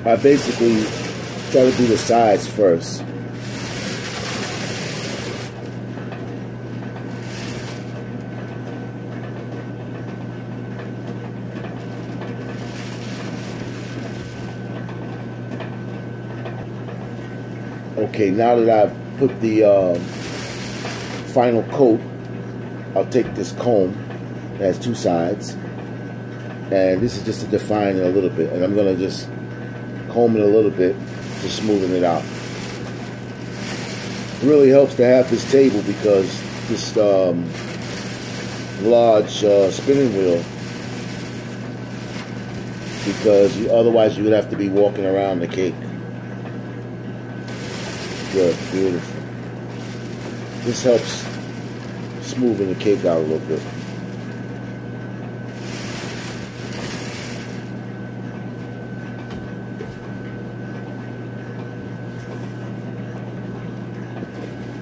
I basically try to do the sides first. Okay, now that I've put the final coat, I'll take this comb that has two sides, and this is just to define it a little bit, and I'm going to just comb it a little bit to smoothen it out. It really helps to have this table because this large spinning wheel, because otherwise you would have to be walking around the cake. Good, beautiful. This helps smoothen the cake out a little bit.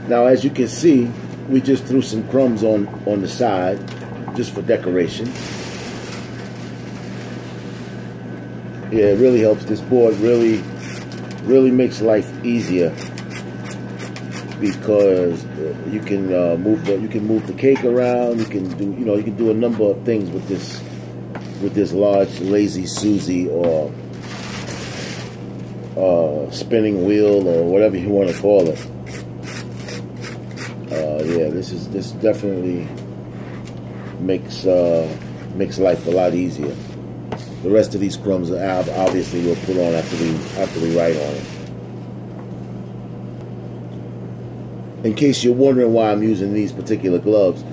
Now, as you can see, we just threw some crumbs on the side, just for decoration. Yeah, it really helps. This board really makes life easier, because you can move the cake around. You can do a number of things with this large Lazy Susie or spinning wheel or whatever you want to call it. Yeah, this definitely makes life a lot easier. The rest of these crumbs obviously we'll put on after we write on it. In case you're wondering why I'm using these particular gloves,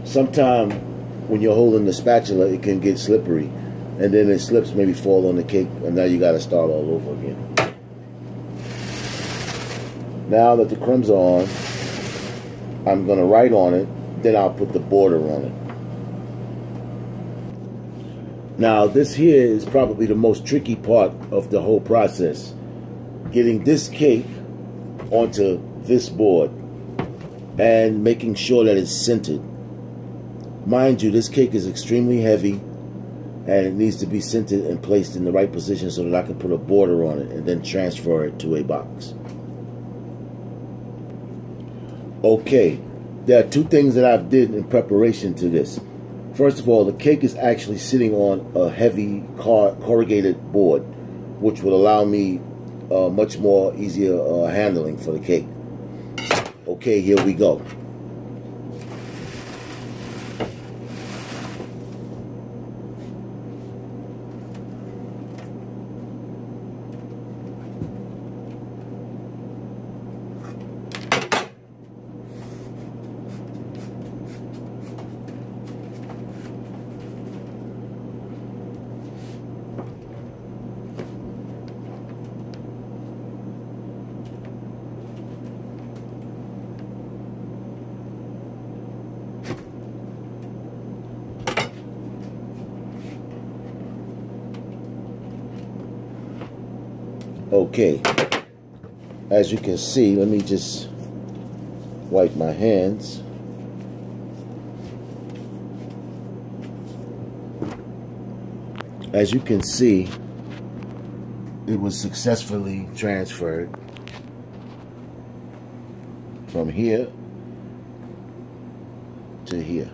sometimes when you're holding the spatula, it can get slippery, and then it slips, maybe fall on the cake, and now you got to start all over again. Now that the crumbs are on, I'm going to write on it, then I'll put the border on it. Now, this here is probably the most tricky part of the whole process, getting this cake onto this board and making sure that it's centered. Mind you, this cake is extremely heavy, and it needs to be centered and placed in the right position so that I can put a border on it and then transfer it to a box. Okay, there are two things that I've did in preparation to this. First of all, the cake is actually sitting on a heavy corrugated board, which will allow me much more easier handling for the cake. Okay, here we go. Okay, as you can see, let me just wipe my hands. As you can see, it was successfully transferred from here to here.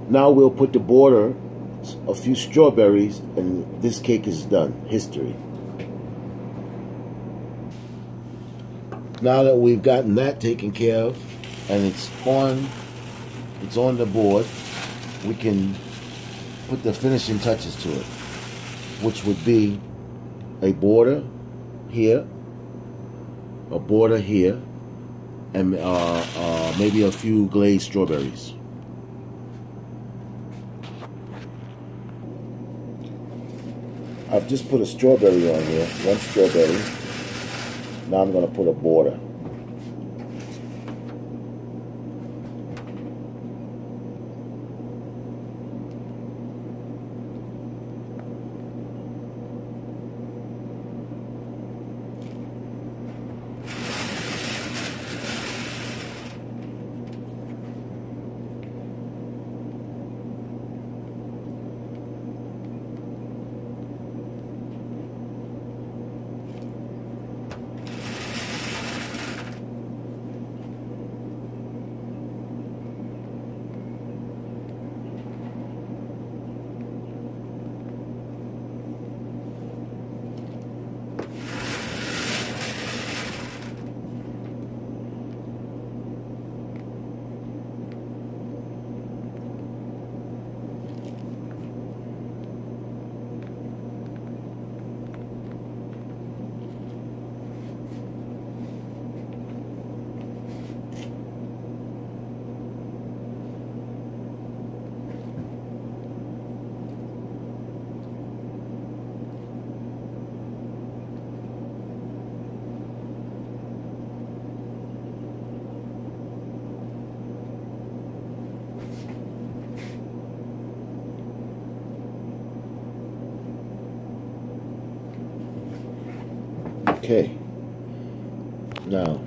Now we'll put the border, a few strawberries, and this cake is done. History. Now that we've gotten that taken care of, and it's on the board, we can put the finishing touches to it, which would be a border here, a border here, and maybe a few glazed strawberries. I've just put a strawberry on here, one strawberry. Now I'm going to put a border. Okay. Now,